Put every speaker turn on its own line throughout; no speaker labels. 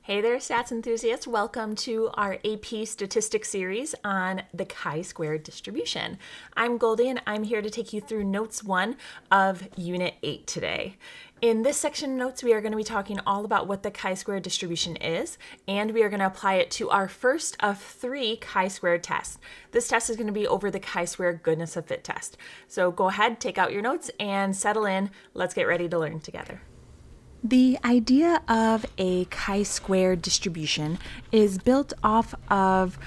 Hey there, stats enthusiasts. Welcome to our AP Statistics series on the chi-squared distribution. I'm Goldie, and I'm here to take you through Notes 1 of Unit 8 today. In this section of notes, we are going to be talking all about what the chi-squared distribution is, and we are going to apply it to our first of 3 chi-squared tests. This test is going to be over the chi-squared goodness of fit test. So go ahead, take out your notes, and settle in. Let's get ready to learn together. The idea of a chi-squared distribution is built off of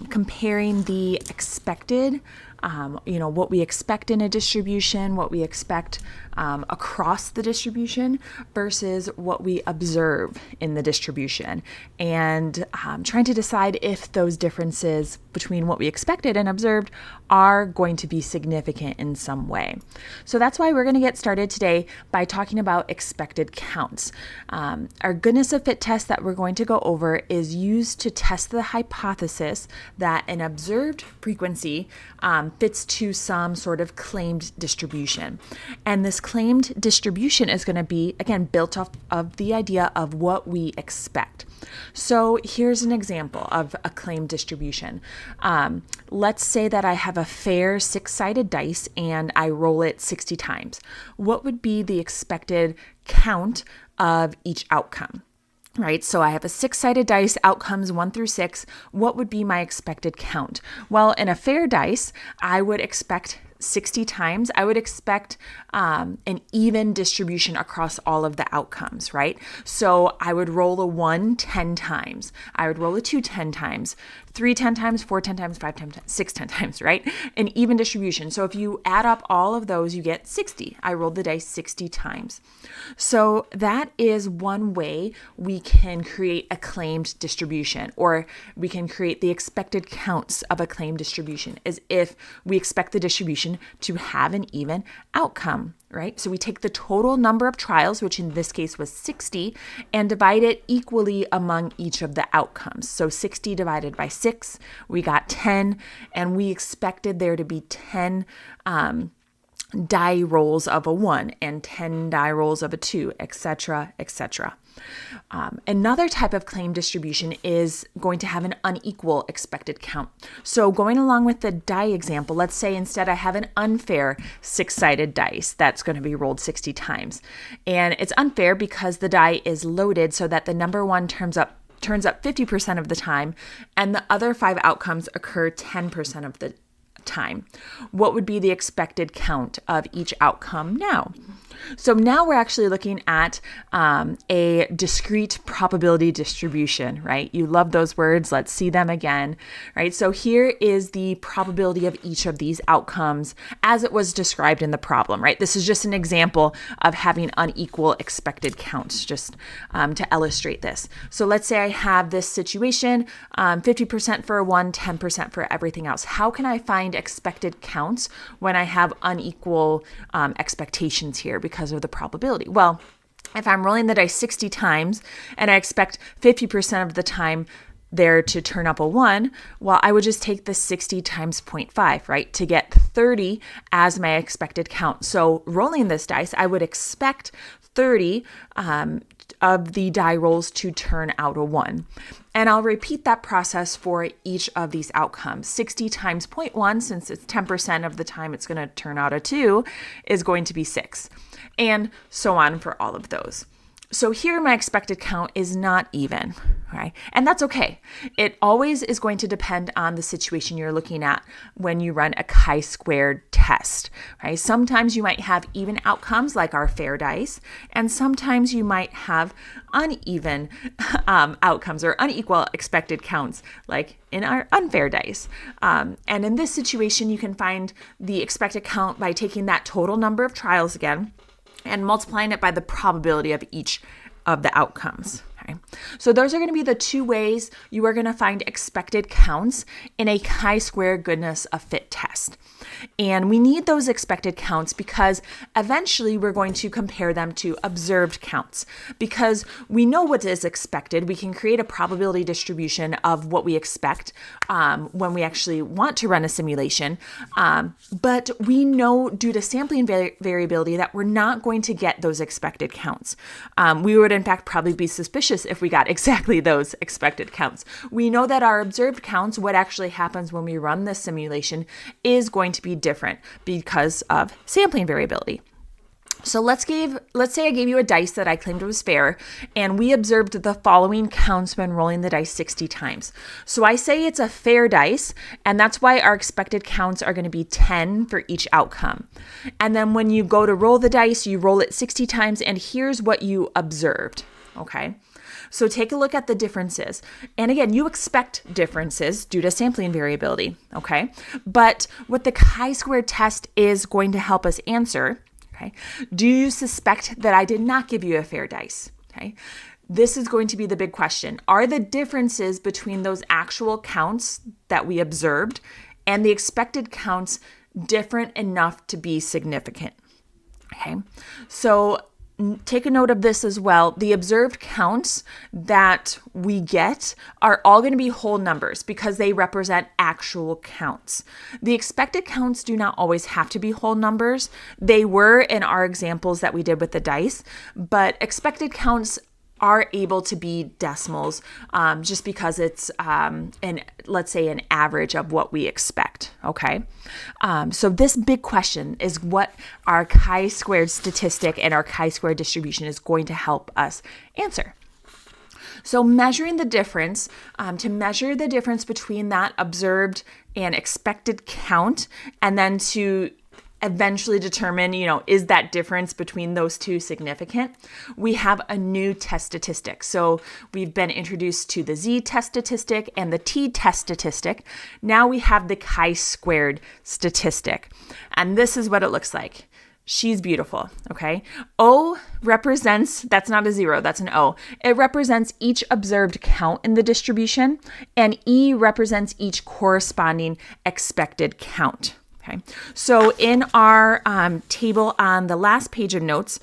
comparing the expected, what we expect in a distribution, what we expect across the distribution versus what we observe in the distribution, and trying to decide if those differences between what we expected and observed are going to be significant in some way. So that's why we're going to get started today by talking about expected counts. Our goodness of fit test that we're going to go over is used to test the hypothesis that an observed frequency fits to some sort of claimed distribution. And this claimed distribution is going to be, again, built off of the idea of what we expect. So here's an example of a claimed distribution. Let's say that I have a fair 6-sided dice and I roll it 60 times. What would be the expected count of each outcome? Right, so I have a 6-sided dice, outcomes 1 through 6. What would be my expected count? Well, in a fair dice, I would expect 60 times. I would expect an even distribution across all of the outcomes, right? So I would roll a 1 10 times. I would roll a 2 10 times, 3 10 times, 4 10 times, 5 10 times, 6 10 times, right? An even distribution. So if you add up all of those, you get 60. I rolled the dice 60 times. So that is one way we can create a claimed distribution, or we can create the expected counts of a claimed distribution, is if we expect the distribution to have an even outcome, right? So we take the total number of trials, which in this case was 60, and divide it equally among each of the outcomes. So 60 divided by 6, we got 10, and we expected there to be 10 die rolls of a 1 and 10 die rolls of a 2, etc., etc. Another type of claim distribution is going to have an unequal expected count. So going along with the die example, let's say instead I have an unfair 6-sided dice that's going to be rolled 60 times. And it's unfair because the die is loaded so that the number 1 turns up 50% of the time, and the other 5 outcomes occur 10% of the time. What would be the expected count of each outcome now? So now we're actually looking at a discrete probability distribution, right? You love those words. Let's see them again, right? So here is the probability of each of these outcomes as it was described in the problem, right? This is just an example of having unequal expected counts, just to illustrate this. So let's say I have this situation, 50% for one, 10% for everything else. How can I find expected counts when I have unequal expectations here because of the probability? Well, if I'm rolling the dice 60 times and I expect 50% of the time there to turn up a 1, well, I would just take the 60 times 0.5, right, to get 30 as my expected count. So rolling this dice, I would expect 30 of the die rolls to turn out a 1. And I'll repeat that process for each of these outcomes. 60 times 0.1, since it's 10% of the time it's going to turn out a 2, is going to be 6. And so on for all of those. So here my expected count is not even, right? And that's okay. It always is going to depend on the situation you're looking at when you run a chi-squared test, right? Sometimes you might have even outcomes like our fair dice, and sometimes you might have uneven outcomes or unequal expected counts like in our unfair dice. And in this situation, you can find the expected count by taking that total number of trials again and multiplying it by the probability of each of the outcomes. Okay. So those are going to be the 2 ways you are going to find expected counts in a chi-square goodness of fit test. And we need those expected counts because eventually we're going to compare them to observed counts. Because we know what is expected, we can create a probability distribution of what we expect when we actually want to run a simulation. But we know due to sampling variability that we're not going to get those expected counts. We would in fact probably be suspicious suspicious if we got exactly those expected counts. We know that our observed counts, what actually happens when we run this simulation, is going to be different because of sampling variability. So let's say I gave you a dice that I claimed was fair, and we observed the following counts when rolling the dice 60 times. So I say it's a fair dice, and that's why our expected counts are going to be 10 for each outcome. And then when you go to roll the dice, you roll it 60 times, and here's what you observed, okay? So take a look at the differences. And again, you expect differences due to sampling variability, okay? But what the chi-square test is going to help us answer, okay, do you suspect that I did not give you a fair dice? Okay, this is going to be the big question. Are the differences between those actual counts that we observed and the expected counts different enough to be significant? Okay, so take a note of this as well. The observed counts that we get are all going to be whole numbers because they represent actual counts. The expected counts do not always have to be whole numbers. They were in our examples that we did with the dice, but expected counts are able to be decimals just because it's, let's say, an average of what we expect, okay? So this big question is what our chi-squared statistic and our chi-squared distribution is going to help us answer. So measuring the difference, to measure the difference between that observed and expected count, and then to eventually determine, is that difference between those two significant? We have a new test statistic. So we've been introduced to the z-test statistic and the t-test statistic. Now we have the chi-squared statistic. And this is what it looks like. She's beautiful, okay? O represents, that's not a 0, that's an O. It represents each observed count in the distribution, and E represents each corresponding expected count. Okay, so in our table on the last page of notes,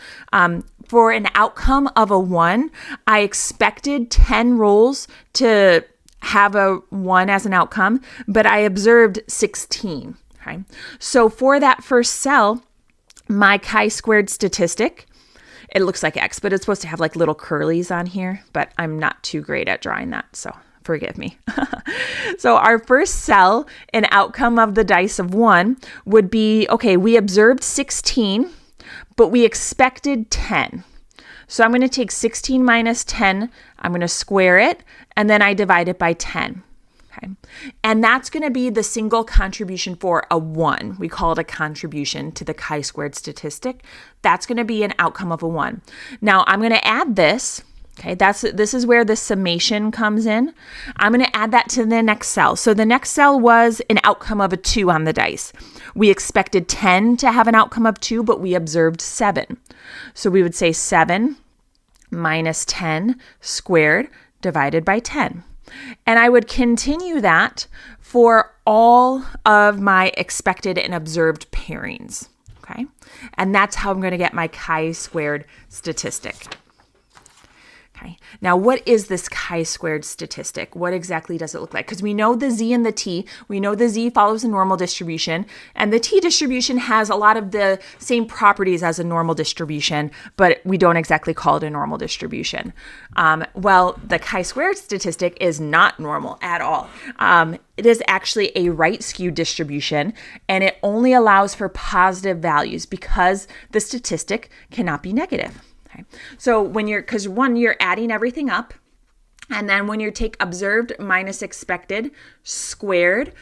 for an outcome of a 1, I expected 10 rolls to have a 1 as an outcome, but I observed 16. Okay, so for that first cell, my chi-squared statistic, it looks like X, but it's supposed to have like little curlies on here, but I'm not too great at drawing that, so forgive me. So our first cell, an outcome of the dice of 1 would be, okay, we observed 16, but we expected 10. So I'm going to take 16 minus 10, I'm going to square it, and then I divide it by 10. Okay. And that's going to be the single contribution for a 1. We call it a contribution to the chi-squared statistic. That's going to be an outcome of a 1. Now I'm going to add this. Okay, this is where the summation comes in. I'm going to add that to the next cell. So the next cell was an outcome of a 2 on the dice. We expected 10 to have an outcome of 2, but we observed 7. So we would say 7 minus 10 squared divided by 10. And I would continue that for all of my expected and observed pairings. Okay, and that's how I'm going to get my chi-squared statistic. Okay. Now, what is this chi-squared statistic? What exactly does it look like? Because we know the z and the t. We know the z follows a normal distribution, and the t distribution has a lot of the same properties as a normal distribution, but we don't exactly call it a normal distribution. Well, the chi-squared statistic is not normal at all. It is actually a right skewed distribution, and it only allows for positive values because the statistic cannot be negative. Okay. So because you're adding everything up, and then when you take observed minus expected squared,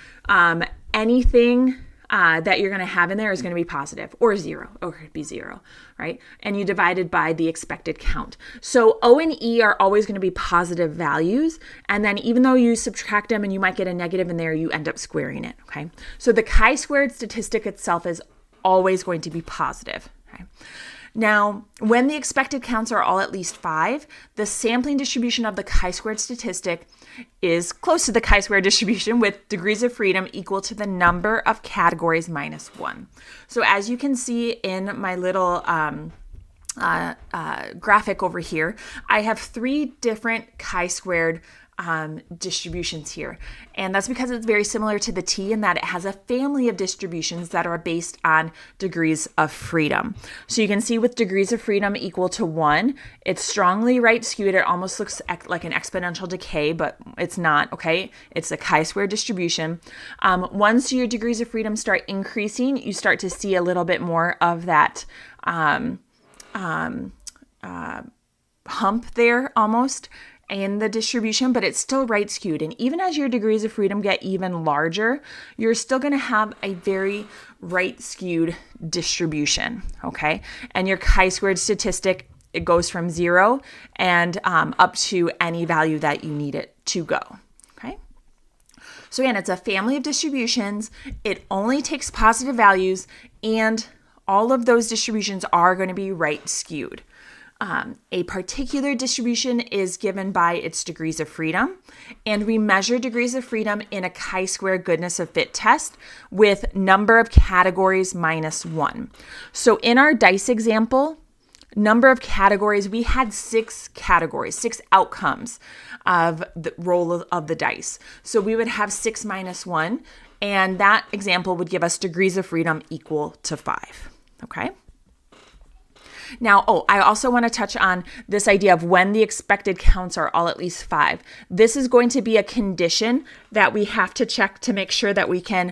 anything that you're going to have in there is going to be positive or 0, or it could be 0, right? And you divide it by the expected count. So O and E are always going to be positive values, and then even though you subtract them and you might get a negative in there, you end up squaring it, okay? So the chi-squared statistic itself is always going to be positive, okay? Now, when the expected counts are all at least 5, the sampling distribution of the chi-squared statistic is close to the chi-squared distribution with degrees of freedom equal to the number of categories minus 1. So as you can see in my little graphic over here, I have 3 different chi-squared distributions here. And that's because it's very similar to the T in that it has a family of distributions that are based on degrees of freedom. So you can see with degrees of freedom equal to 1, it's strongly right skewed. It almost looks like an exponential decay, but it's not, okay? It's a chi-square distribution. Once your degrees of freedom start increasing, you start to see a little bit more of that hump there almost in the distribution, but it's still right skewed. And even as your degrees of freedom get even larger, you're still going to have a very right skewed distribution, okay? And your chi-squared statistic, it goes from 0 and up to any value that you need it to go, okay? So again, it's a family of distributions. It only takes positive values, and all of those distributions are going to be right skewed. A particular distribution is given by its degrees of freedom, and we measure degrees of freedom in a chi-square goodness of fit test with number of categories minus 1. So in our dice example, number of categories, we had 6 categories, 6 outcomes of the roll of the dice. So we would have 6 minus 1, and that example would give us degrees of freedom equal to 5, okay? Now, I also want to touch on this idea of when the expected counts are all at least 5. This is going to be a condition that we have to check to make sure that we can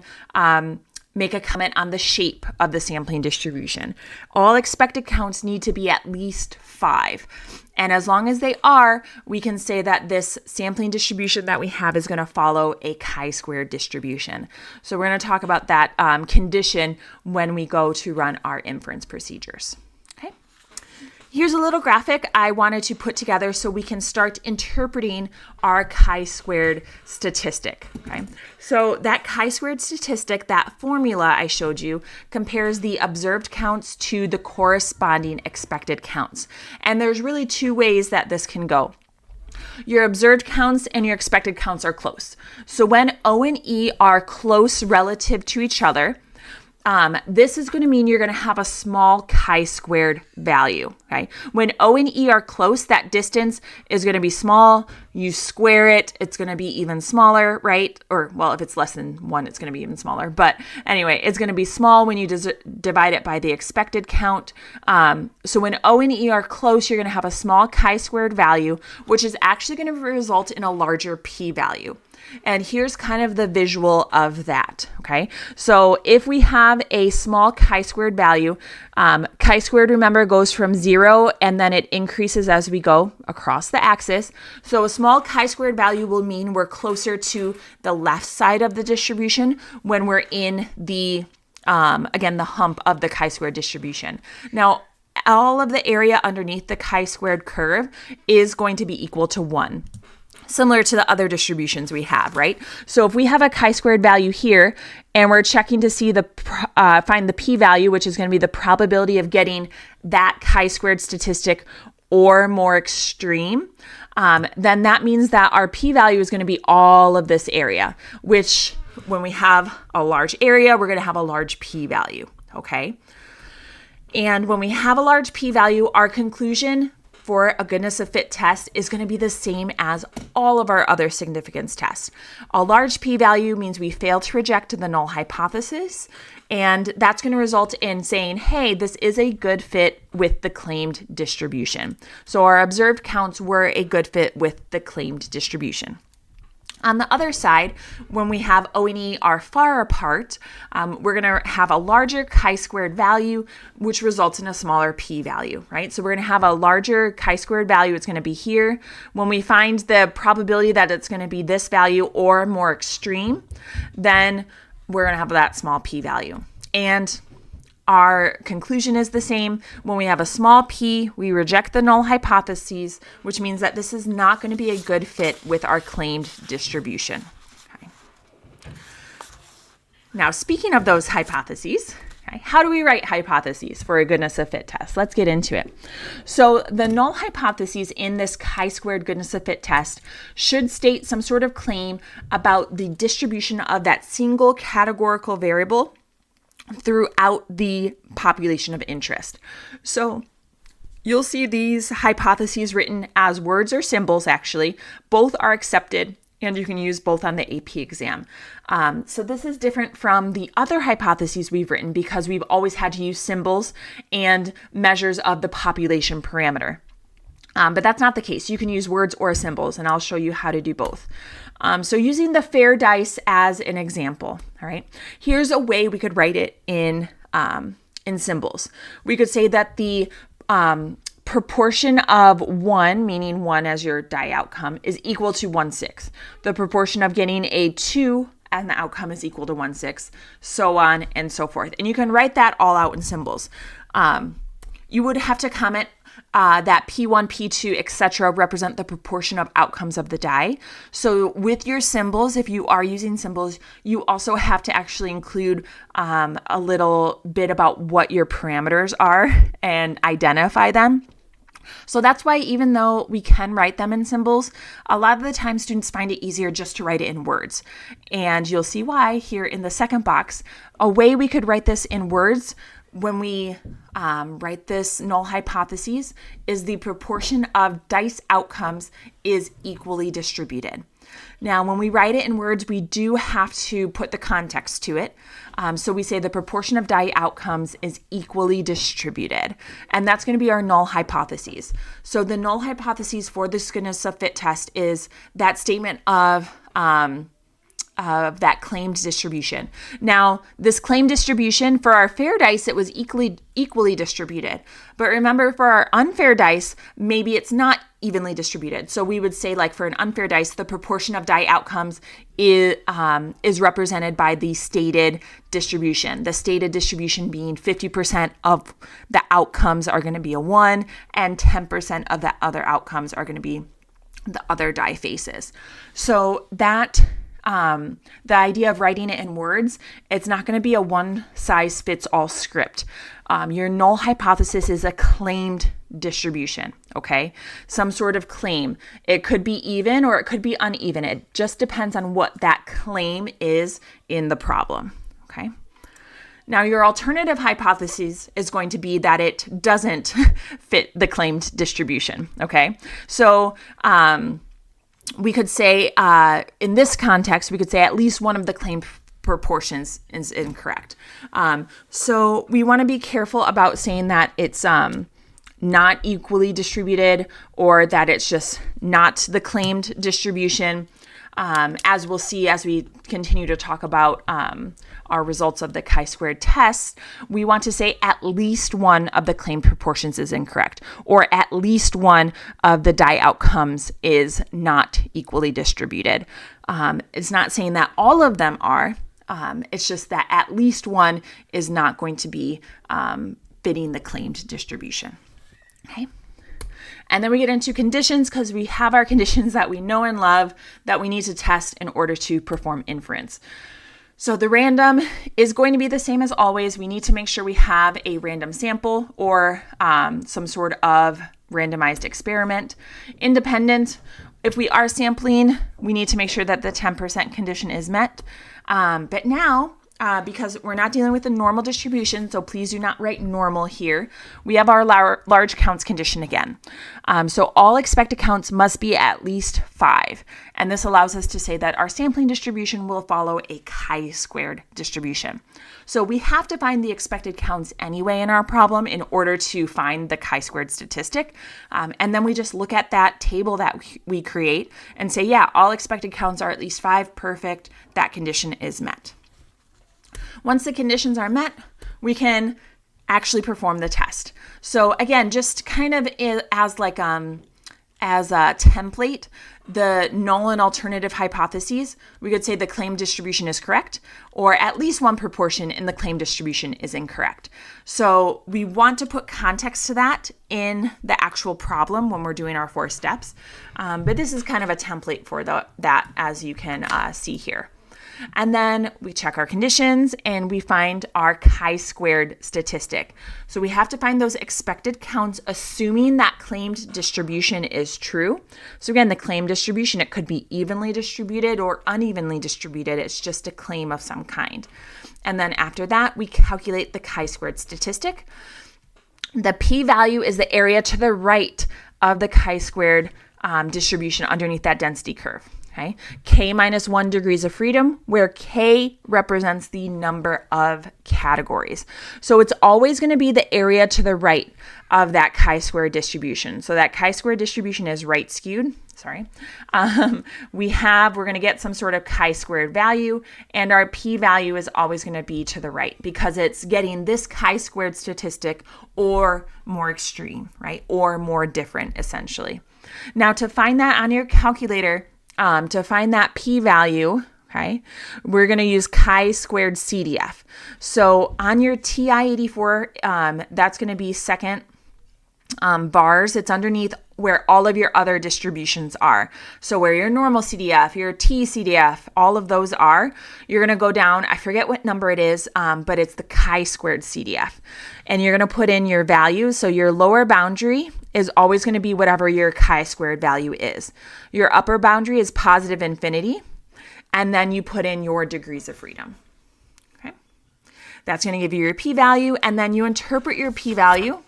make a comment on the shape of the sampling distribution. All expected counts need to be at least 5. And as long as they are, we can say that this sampling distribution that we have is going to follow a chi-square distribution. So we're going to talk about that condition when we go to run our inference procedures. Here's a little graphic I wanted to put together so we can start interpreting our chi-squared statistic, okay? So that chi-squared statistic, that formula I showed you, compares the observed counts to the corresponding expected counts. And there's really 2 ways that this can go. Your observed counts and your expected counts are close. So when O and E are close relative to each other, this is going to mean you're going to have a small chi-squared value, okay? When O and E are close, that distance is going to be small. You square it, it's going to be even smaller, right? Or, well, if it's less than 1, it's going to be even smaller. But anyway, it's going to be small when you divide it by the expected count. So when O and E are close, you're going to have a small chi-squared value, which is actually going to result in a larger p-value. And here's kind of the visual of that, okay? So if we have a small chi-squared value, chi-squared, remember, goes from 0 and then it increases as we go across the axis. So a small chi-squared value will mean we're closer to the left side of the distribution when we're in the, again, the hump of the chi-squared distribution. Now, all of the area underneath the chi-squared curve is going to be equal to 1. Similar to the other distributions we have, right? So if we have a chi-squared value here and we're checking to see find the p-value, which is going to be the probability of getting that chi-squared statistic or more extreme, then that means that our p-value is going to be all of this area, which when we have a large area, we're going to have a large p-value, okay? And when we have a large p-value, our conclusion for a goodness of fit test is going to be the same as all of our other significance tests. A large p-value means we fail to reject the null hypothesis, and that's going to result in saying, hey, this is a good fit with the claimed distribution. So our observed counts were a good fit with the claimed distribution. On the other side, when we have O and E are far apart, we're going to have a larger chi-squared value, which results in a smaller p-value, right? So we're going to have a larger chi-squared value. It's going to be here. When we find the probability that it's going to be this value or more extreme, then we're going to have that small p-value. And our conclusion is the same. When we have a small p, we reject the null hypotheses, which means that this is not going to be a good fit with our claimed distribution. Okay. Now, speaking of those hypotheses, okay, how do we write hypotheses for a goodness of fit test? Let's get into it. So the null hypotheses in this chi-squared goodness of fit test should state some sort of claim about the distribution of that single categorical variable throughout the population of interest. So you'll see these hypotheses written as words or symbols, actually. Both are accepted, and you can use both on the AP exam. So this is different from the other hypotheses we've written because we've always had to use symbols and measures of the population parameter. But that's not the case. You can use words or symbols, and I'll show you how to do both. So using the fair dice as an example, all right, here's a way we could write it in symbols. We could say that the proportion of 1, meaning 1 as your die outcome, is equal to 1/6. The proportion of getting a 2 and the outcome is equal to 1/6, so on and so forth. And you can write that all out in symbols. You would have to comment that P1, P2, etc. represent the proportion of outcomes of the die. So with your symbols, if you are using symbols, you also have to actually include a little bit about what your parameters are and identify them. So that's why even though we can write them in symbols, a lot of the time students find it easier just to write it in words. And you'll see why here in the second box. A way we could write this in words when we write this null hypotheses is the proportion of dice outcomes is equally distributed. Now, when we write it in words, we do have to put the context to it. So we say the proportion of die outcomes is equally distributed. And that's going to be our null hypotheses. So the null hypotheses for the goodness of fit test is that statement of that claimed distribution. Now, this claimed distribution, for our fair dice, it was equally distributed. But remember, for our unfair dice, maybe it's not evenly distributed. So we would say, like for an unfair dice, the proportion of die outcomes is represented by the stated distribution. The stated distribution being 50% of the outcomes are going to be a 1, and 10% of the other outcomes are going to be the other die faces. So that the idea of writing it in words, it's not going to be a one-size-fits-all script. Your null hypothesis is a claimed distribution, okay? Some sort of claim. It could be even or it could be uneven. It just depends on what that claim is in the problem, okay? Now, your alternative hypothesis is going to be that it doesn't fit the claimed distribution, okay? So, we could say, in this context, we could say at least one of the claimed proportions is incorrect. So we want to be careful about saying that it's not equally distributed or that it's just not the claimed distribution. As we'll see as we continue to talk about our results of the chi-squared test, we want to say at least one of the claimed proportions is incorrect, or at least one of the die outcomes is not equally distributed. It's not saying that all of them are, it's just that at least one is not going to be fitting the claimed distribution. Okay. And then we get into conditions because we have our conditions that we know and love that we need to test in order to perform inference. So the random is going to be the same as always. We need to make sure we have a random sample or some sort of randomized experiment. Independent, if we are sampling, we need to make sure that the 10% condition is met. But now, because we're not dealing with a normal distribution, so please do not write normal here, we have our large counts condition again. So all expected counts must be at least 5. And this allows us to say that our sampling distribution will follow a chi-squared distribution. So we have to find the expected counts anyway in our problem in order to find the chi-squared statistic. And then we just look at that table that we create and say, yeah, all expected counts are at least 5. Perfect. That condition is met. Once the conditions are met, we can actually perform the test. So again, just kind of as a template, the null and alternative hypotheses, we could say the claimed distribution is correct, or at least one proportion in the claimed distribution is incorrect. So we want to put context to that in the actual problem when we're doing our 4 steps. But this is kind of a template for that, as you can see here. And then we check our conditions and we find our chi-squared statistic. So we have to find those expected counts assuming that claimed distribution is true. So again, the claimed distribution, it could be evenly distributed or unevenly distributed. It's just a claim of some kind. And then after that, we calculate the chi-squared statistic. The p-value is the area to the right of the chi-squared distribution underneath that density curve. Okay, k minus 1 degrees of freedom, where k represents the number of categories. So it's always going to be the area to the right of that chi-square distribution. So that chi-square distribution is right skewed. Sorry. We're going to get some sort of chi-squared value, and our p-value is always going to be to the right because it's getting this chi-squared statistic or more extreme, right? Or more different, essentially. Now, to find that on your calculator, to find that p-value, okay, we're going to use chi-squared CDF. So on your TI-84, that's going to be second bars. It's underneath where all of your other distributions are. So where your normal CDF, your T-CDF, all of those are, you're going to go down, I forget what number it is, but it's the chi-squared CDF. And you're going to put in your values. So your lower boundary is always going to be whatever your chi-squared value is. Your upper boundary is positive infinity. And then you put in your degrees of freedom. Okay, that's going to give you your p-value. And then you interpret your p-value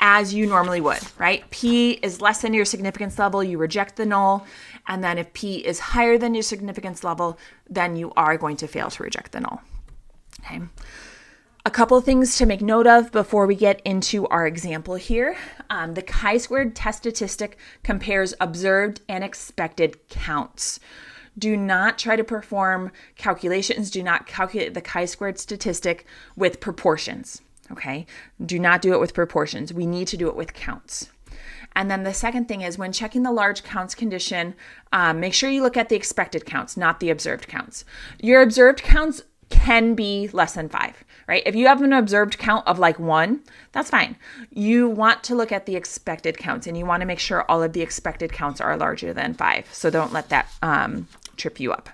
as you normally would, right? P is less than your significance level, you reject the null. And then if P is higher than your significance level, then you are going to fail to reject the null. Okay. A couple of things to make note of before we get into our example here. The chi-squared test statistic compares observed and expected counts. Do not try to perform calculations. Do not calculate the chi-squared statistic with proportions. Okay, do not do it with proportions. We need to do it with counts. And then the second thing is when checking the large counts condition, make sure you look at the expected counts, not the observed counts. Your observed counts can be less than 5, right? If you have an observed count of like 1, that's fine. You want to look at the expected counts and you want to make sure all of the expected counts are larger than 5. So don't let that trip you up.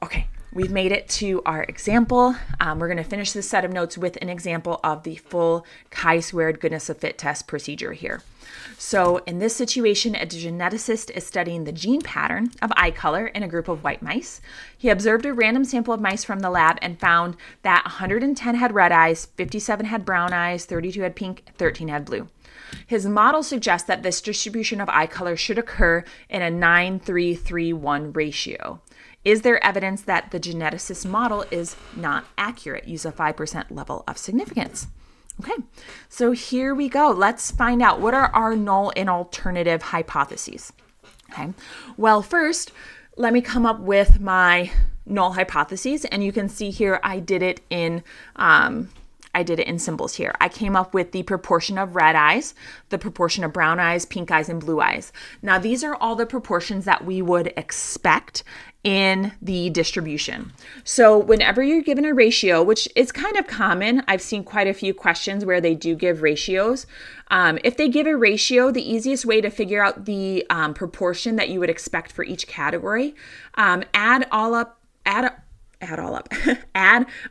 Okay. We've made it to our example. We're going to finish this set of notes with an example of the full chi-squared goodness of fit test procedure here. So in this situation, a geneticist is studying the gene pattern of eye color in a group of white mice. He observed a random sample of mice from the lab and found that 110 had red eyes, 57 had brown eyes, 32 had pink, 13 had blue. His model suggests that this distribution of eye color should occur in a 9:3:1 ratio. Is there evidence that the geneticist model is not accurate? Use a 5% level of significance. Okay, so here we go. Let's find out what are our null and alternative hypotheses. Okay, well, first, let me come up with my null hypotheses, and you can see here I did it in symbols here. I came up with the proportion of red eyes, the proportion of brown eyes, pink eyes, and blue eyes. Now, these are all the proportions that we would expect in the distribution. So whenever you're given a ratio, which is kind of common, I've seen quite a few questions where they do give ratios. If they give a ratio, the easiest way to figure out the proportion that you would expect for each category, add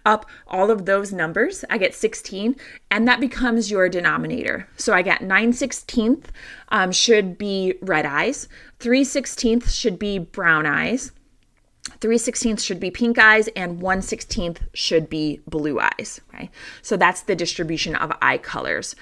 up all of those numbers. I get 16, and that becomes your denominator. So I get 9/16 should be red eyes, 3/16 should be brown eyes, 3/16 should be pink eyes, and 1/16 should be blue eyes. Okay, so that's the distribution of eye colors.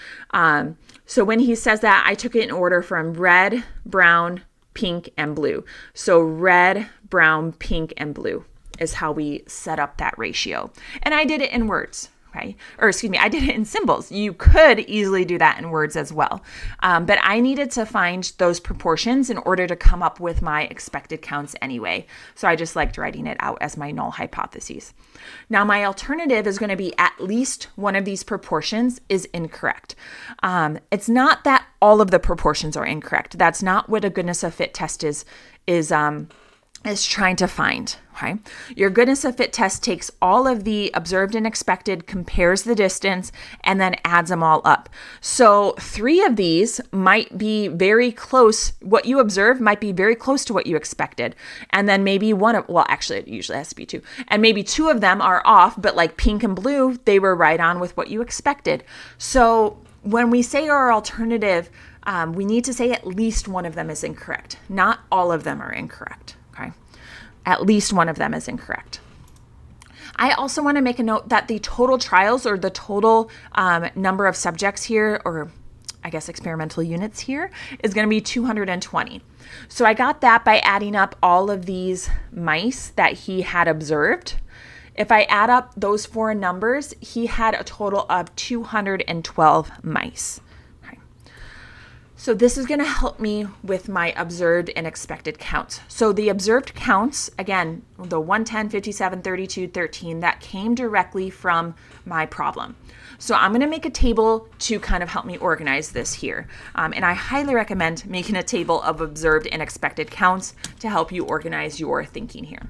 So when he says that, I took it in order from red, brown, pink, and blue. So red, brown, pink, and blue is how we set up that ratio. And I did it in words, okay? Or excuse me, I did it in symbols. You could easily do that in words as well. But I needed to find those proportions in order to come up with my expected counts anyway. So I just liked writing it out as my null hypotheses. Now my alternative is going to be at least one of these proportions is incorrect. It's not that all of the proportions are incorrect. That's not what a goodness of fit test is trying to find, okay? Your goodness of fit test takes all of the observed and expected, compares the distance, and then adds them all up. So 3 of these might be very close. What you observe might be very close to what you expected. And then maybe actually it usually has to be 2. And maybe 2 of them are off, but like pink and blue, they were right on with what you expected. So when we say our alternative, we need to say at least one of them is incorrect. Not all of them are incorrect. Okay, at least one of them is incorrect. I also want to make a note that the total trials, or the total number of subjects here, or I guess experimental units here, is going to be 220. So I got that by adding up all of these mice that he had observed. If I add up those four numbers, he had a total of 212 mice. Okay. So this is going to help me with my observed and expected counts. So the observed counts, again, the 110, 57, 32, 13, that came directly from my problem. So I'm going to make a table to kind of help me organize this here. And I highly recommend making a table of observed and expected counts to help you organize your thinking here.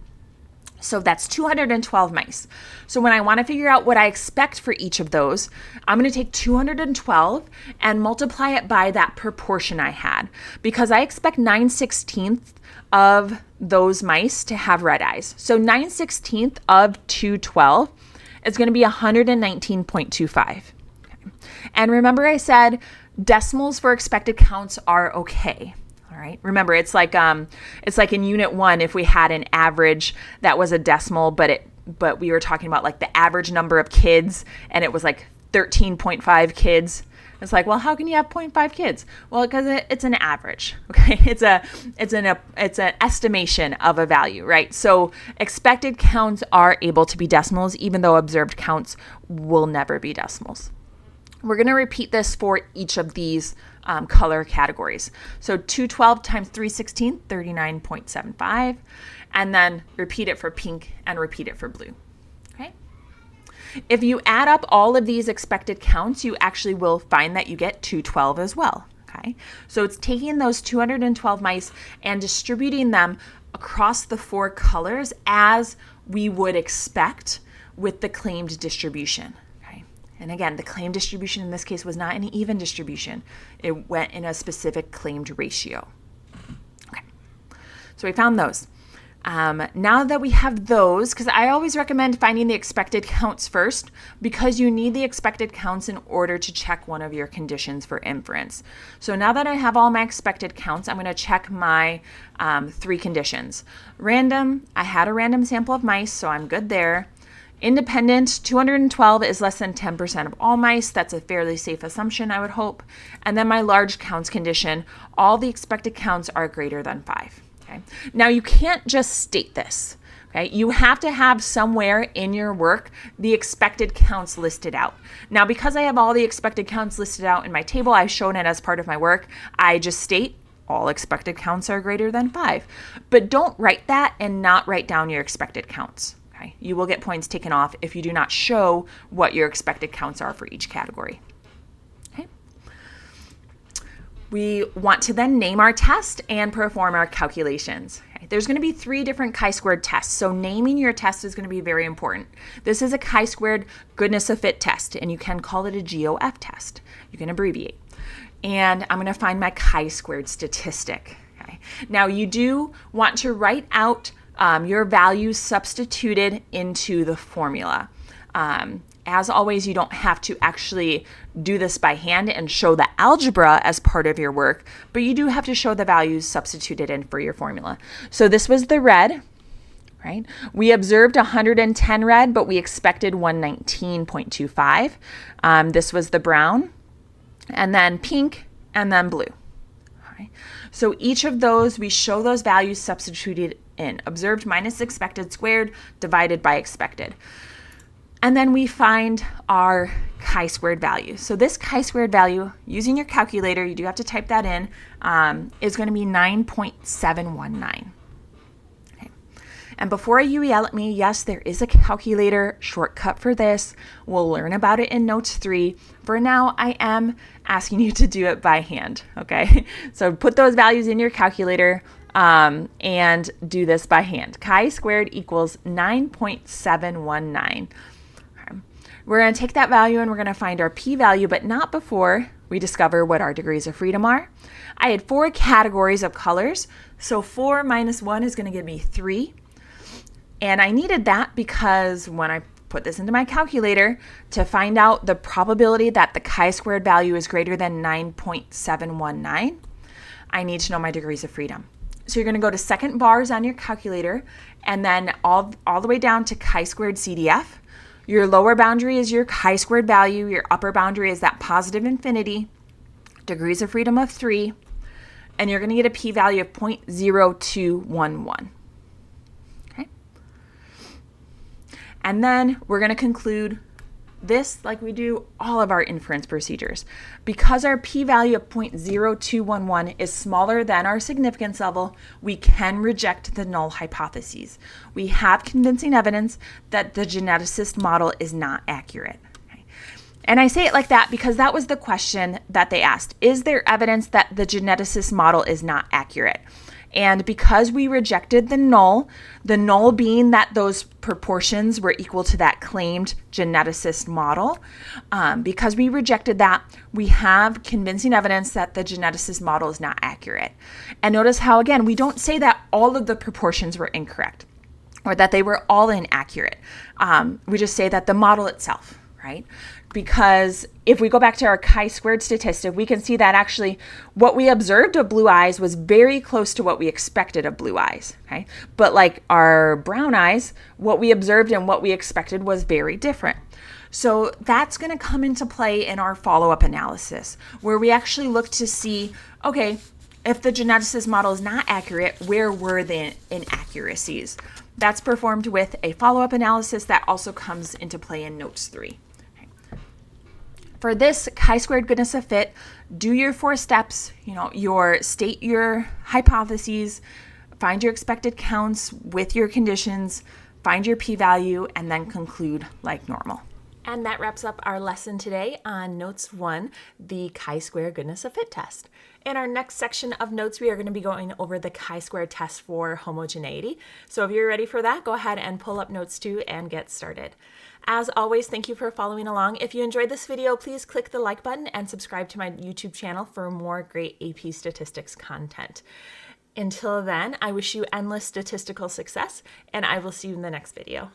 So that's 212 mice. So when I want to figure out what I expect for each of those, I'm going to take 212 and multiply it by that proportion I had, because I expect 9/16 of those mice to have red eyes. So 9/16 of 212 is going to be 119.25. Okay. And remember I said decimals for expected counts are okay. All right. Remember, it's like in Unit 1, if we had an average that was a decimal, but we were talking about like the average number of kids, and it was like 13.5 kids. It's like, well, how can you have 0.5 kids? Well, because it's an average. Okay, it's an estimation of a value, right? So expected counts are able to be decimals, even though observed counts will never be decimals. We're going to repeat this for each of these color categories. So 212 times 3/16, 39.75, and then repeat it for pink and repeat it for blue. Okay. If you add up all of these expected counts, you actually will find that you get 212 as well. Okay. So it's taking those 212 mice and distributing them across the four colors as we would expect with the claimed distribution. And again, the claimed distribution in this case was not an even distribution. It went in a specific claimed ratio. Okay, so we found those. Now that we have those, because I always recommend finding the expected counts first, because you need the expected counts in order to check one of your conditions for inference. So now that I have all my expected counts, I'm going to check my three conditions. Random, I had a random sample of mice, so I'm good there. Independent, 212 is less than 10% of all mice. That's a fairly safe assumption, I would hope. And then my large counts condition, all the expected counts are greater than 5. Okay. Now you can't just state this. Okay. You have to have somewhere in your work the expected counts listed out. Now, because I have all the expected counts listed out in my table, I've shown it as part of my work. I just state all expected counts are greater than 5. But don't write that and not write down your expected counts. You will get points taken off if you do not show what your expected counts are for each category. Okay. We want to then name our test and perform our calculations. Okay. There's going to be 3 different chi-squared tests, so naming your test is going to be very important. This is a chi-squared goodness of fit test, and you can call it a GOF test. You can abbreviate. And I'm going to find my chi-squared statistic. Okay. Now, you do want to write out your values substituted into the formula. As always, you don't have to actually do this by hand and show the algebra as part of your work, but you do have to show the values substituted in for your formula. So this was the red, right? We observed 110 red, but we expected 119.25. This was the brown, and then pink, and then blue. Okay. So each of those, we show those values substituted in. Observed minus expected squared divided by expected. And then we find our chi-squared value. So this chi-squared value, using your calculator, you do have to type that in, is going to be 9.719. Okay. And before you yell at me, yes, there is a calculator shortcut for this. We'll learn about it in Notes 3. For now, I am asking you to do it by hand, okay? So put those values in your calculator, and do this by hand. Chi-squared equals 9.719. Okay. We're going to take that value and we're going to find our p-value, but not before we discover what our degrees of freedom are. I had 4 categories of colors, so 4 minus 1 is going to give me 3. And I needed that because when I put this into my calculator to find out the probability that the chi-squared value is greater than 9.719, I need to know my degrees of freedom. So you're going to go to second bars on your calculator, and then all the way down to chi-squared CDF. Your lower boundary is your chi-squared value. Your upper boundary is that positive infinity, degrees of freedom of 3, and you're going to get a p-value of 0.0211. Okay? And then we're going to conclude this like we do all of our inference procedures. Because our p-value of 0.0211 is smaller than our significance level, we can reject the null hypotheses. We have convincing evidence that the geneticist model is not accurate. Okay? And I say it like that because that was the question that they asked. Is there evidence that the geneticist model is not accurate? And because we rejected the null being that those proportions were equal to that claimed geneticist model, because we rejected that, we have convincing evidence that the geneticist model is not accurate. And notice how, again, we don't say that all of the proportions were incorrect or that they were all inaccurate. We just say that the model itself, right? Because if we go back to our chi-squared statistic, we can see that actually what we observed of blue eyes was very close to what we expected of blue eyes, okay? But like our brown eyes, what we observed and what we expected was very different. So that's going to come into play in our follow-up analysis, where we actually look to see, okay, if the geneticist model is not accurate, where were the inaccuracies? That's performed with a follow-up analysis that also comes into play in notes 3. For this chi-squared goodness of fit, do your 4 steps, state your hypotheses, find your expected counts with your conditions, find your p-value, and then conclude like normal. And that wraps up our lesson today on Notes 1, the chi-square goodness of fit test. In our next section of notes, we are going to be going over the chi-square test for homogeneity. So if you're ready for that, go ahead and pull up Notes 2 and get started. As always, thank you for following along. If you enjoyed this video, please click the like button and subscribe to my YouTube channel for more great AP statistics content. Until then, I wish you endless statistical success, and I will see you in the next video.